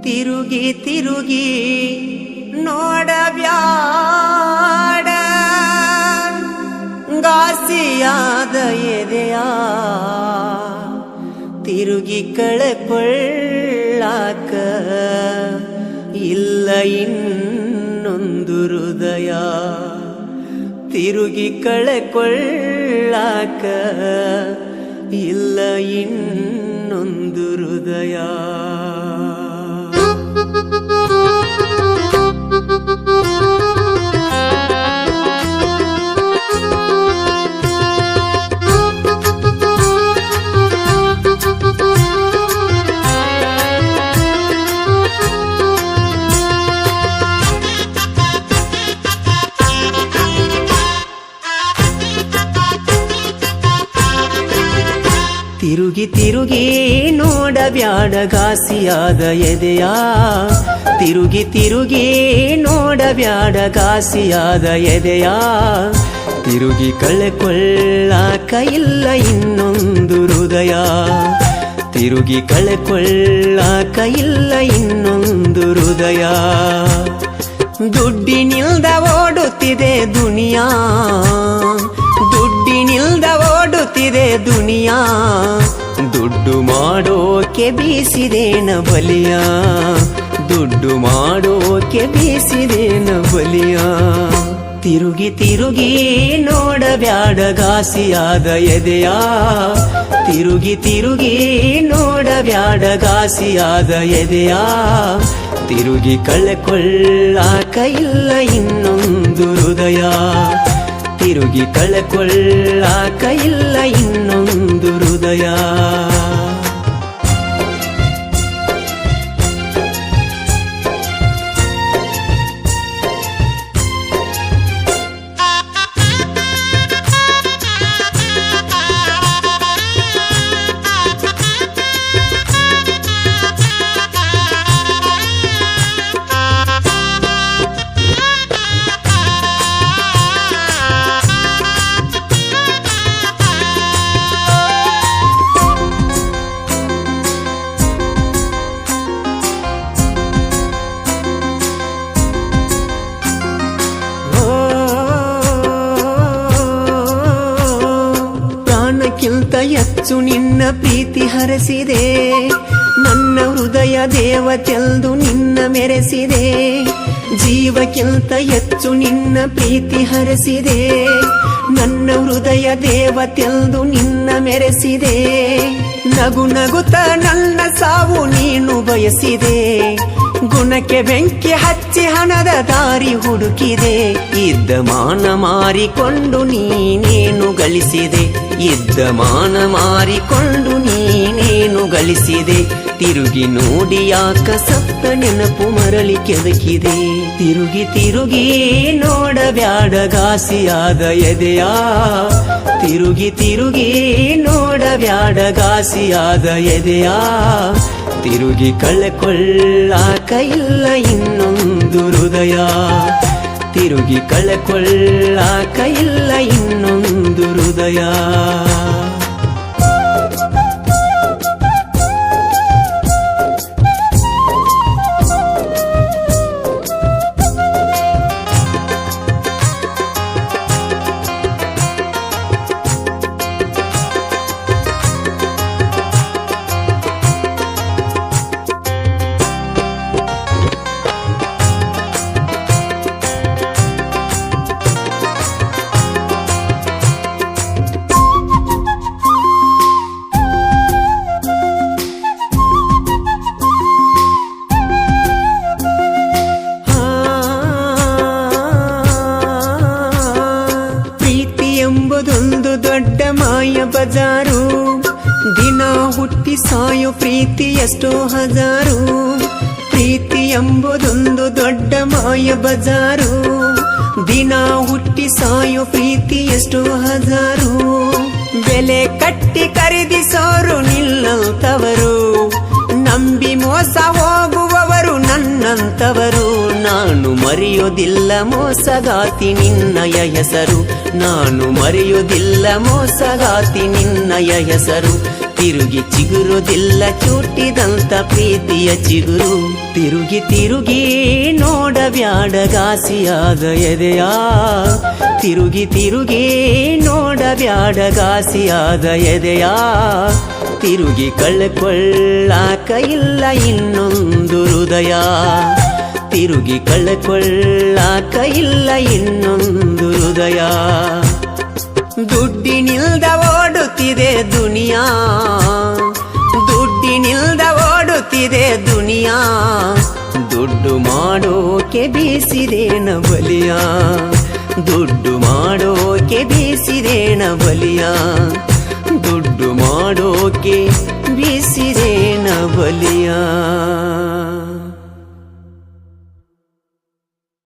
ತಿರುಗಿ ತಿರುಗಿ ನೋಡಬ್ಯಾಡ ಗಾಸಿಯಾದ ಎದೆಯ ತಿರುಗಿ ಕಳೆಕೊಳ್ಳಾಕ ಇಲ್ಲ ಇನ್ನೊಂದು ಹೃದಯ ತಿರುಗಿ ಕಳೆಕೊಳ್ಳಾಕ ಇಲ್ಲ ಇನ್ನೊಂದು ಹೃದಯ ತಿರುಗಿ ತಿರುಗಿ ನೋಡಬ್ಯಾಡ ಗಾಸಿಯಾದ ಎದೆಯ ತಿರುಗಿ ತಿರುಗಿ ನೋಡಬ್ಯಾಡ ಗಾಸಿಯಾದ ಎದೆಯ ತಿರುಗಿ ಕಳೆಕೊಳ್ಳಾಕ ಇಲ್ಲ ಇನ್ನೊಂದು ಹೃದಯ ತಿರುಗಿ ಕಳೆಕೊಳ್ಳಾಕ ಇಲ್ಲ ಇನ್ನೊಂದು ಹೃದಯ ದುಡ್ಡಿನಿಲ್ದ ಓಡುತ್ತಿದೆ ದುನಿಯಾ ದುಡ್ಡಿನಿಲ್ದ ಓಡುತ್ತಿದೆ ದುನಿಯಾ ದುಡ್ಡು ಮಾಡೋಕೆ ಬೀಸಿದೇನ ಬಲಿಯ ದುಡ್ಡು ಮಾಡೋಕೆ ಬೀಸಿದೇನ ಬಲಿಯ ತಿರುಗಿ ತಿರುಗಿ ನೋಡಬ್ಯಾಡ ಗಾಸಿಯಾದ ಎದೆಯ ತಿರುಗಿ ತಿರುಗಿ ನೋಡಬ್ಯಾಡ ಗಾಸಿಯಾದ ಎದೆಯ ತಿರುಗಿ ಕಳೆಕೊಳ್ಳಾಕ ಇಲ್ಲ ಇನ್ನೊಂದು ಹೃದಯ ತಿರುಗಿ ಕಳೆಕೊಳ್ಳಾಕ ಇಲ್ಲ ಇನ್ನೊಂದು ಹೃದಯ ಕಿಂತ ಹೆಚ್ಚು ನಿನ್ನ ಪ್ರೀತಿ ಹರಸಿದೆ ನನ್ನ ಹೃದಯ ದೇವತೆಲ್ದು ನಿನ್ನ ಮೆರೆಸಿದೆ ಜೀವಕ್ಕಿಂತ ಹೆಚ್ಚು ನಿನ್ನ ಪ್ರೀತಿ ಹರಸಿದೆ ನನ್ನ ಹೃದಯ ದೇವತೆಲ್ದು ನಿನ್ನ ಮೆರೆಸಿದೆ ನಗು ನಗುತ್ತ ನನ್ನ ಸಾವು ನೀನು ಬಯಸಿದೆ ಗುಣಕ್ಕೆ ಬೆಂಕಿ ಹಚ್ಚಿ ಹಣದ ದಾರಿ ಹುಡುಕಿದೆ ಇದ್ದ ಮಾನ ಮಾರಿಕೊಂಡು ನೀನೇನು ಗಳಿಸಿದೆ ಇದ್ದ ಮಾನ ಮಾರಿಕೊಂಡು ನೀನೇನು ಗಳಿಸಿದೆ ತಿರುಗಿ ನೋಡಿ ಯಾಕ ಸತ್ತ ನೆನಪು ಮರಳಿ ಕೆದಕಿದೆ ತಿರುಗಿ ತಿರುಗಿ ನೋಡಬ್ಯಾಡ ಗಾಸಿಯಾದ ಎದೆಯ ತಿರುಗಿ ತಿರುಗಿ ನೋಡಬ್ಯಾಡ ಗಾಸಿಯಾದ ಎದೆಯ ತಿರುಗಿ ಕಳೆಕೊಳ್ಳಾಕ ಇಲ್ಲ ಇನ್ನೊಂದು ಹೃದಯ ತಿರುಗಿ ಕಳೆಕೊಳ್ಳಾಕ ಇಲ್ಲ ಇನ್ನೊಂದು ಹೃದಯ ಎಂಬುದೊಂದು ದೊಡ್ಡ ಮಾಯ ಬಜಾರು ದಿನ ಹುಟ್ಟಿ ಸಾಯೋ ಪ್ರೀತಿ ಎಷ್ಟೋ ಹಜಾರು ಪ್ರೀತಿ ಎಂಬುದೊಂದು ದೊಡ್ಡ ಮಾಯ ಬಜಾರು ದಿನ ಹುಟ್ಟಿ ಸಾಯೋ ಪ್ರೀತಿ ಎಷ್ಟೋ ಹಜಾರು ಬೆಲೆ ಕಟ್ಟಿ ಖರೀದಿಸೋರು ನಿಲ್ಲಂತವರು ನಂಬಿ ಮೋಸ ಹೋಗುವವರು ನನ್ನಂತವರು ನಾನು ಮರಿ ಮರೆಯೋದಿಲ್ಲ ಮೋಸಗಾತಿ ನಿನ್ನಯ ಹೆಸರು, ನಾನು ಮರೆಯೋದಿಲ್ಲ ಮೋಸಗಾತಿ ನಿನ್ನಯ ಹೆಸರು. ತಿರುಗಿ ಚಿಗುರೋದಿಲ್ಲ ಚುಟ್ಟಿದಂತ ಪ್ರೀತಿಯ ಚಿಗುರು. ತಿರುಗಿ ತಿರುಗಿ ನೋಡಬ್ಯಾಡ ಗಾಸಿಯಾದ ಎದೆಯ, ತಿರುಗಿ ತಿರುಗಿ ನೋಡಬ್ಯಾಡ ಗಾಸಿಯಾದ ಎದೆಯ. ತಿರುಗಿ ಕಳ್ಕೊಳ್ಳಾಕ ಇಲ್ಲ ಇನ್ನೊಂದು ಹೃದಯ, ತಿರುಗಿ ಕಳ್ಕೊಳ್ಳಾಕ ಇಲ್ಲ ಇನ್ನೊಂದು ಹೃದಯ. ದುಡ್ಡಿನಿಲ್ದ ಓಡುತ್ತಿದೆ ದುನಿಯಾ, ದುಡ್ಡಿನಿಲ್ದ ಓಡುತ್ತಿದೆ ದುನಿಯಾ. ದುಡ್ಡು ಮಾಡೋಕೆ ಬೀಸಿದೇನ ಬಲಿಯ, ದುಡ್ಡು ಮಾಡೋಕೆ ಬೀಸಿದೇನ ಬಲಿಯ. ದುಡ್ಡು ಮಾಡೋಕೆ ಬೀಸಿದೇನ ಬಲಿಯ.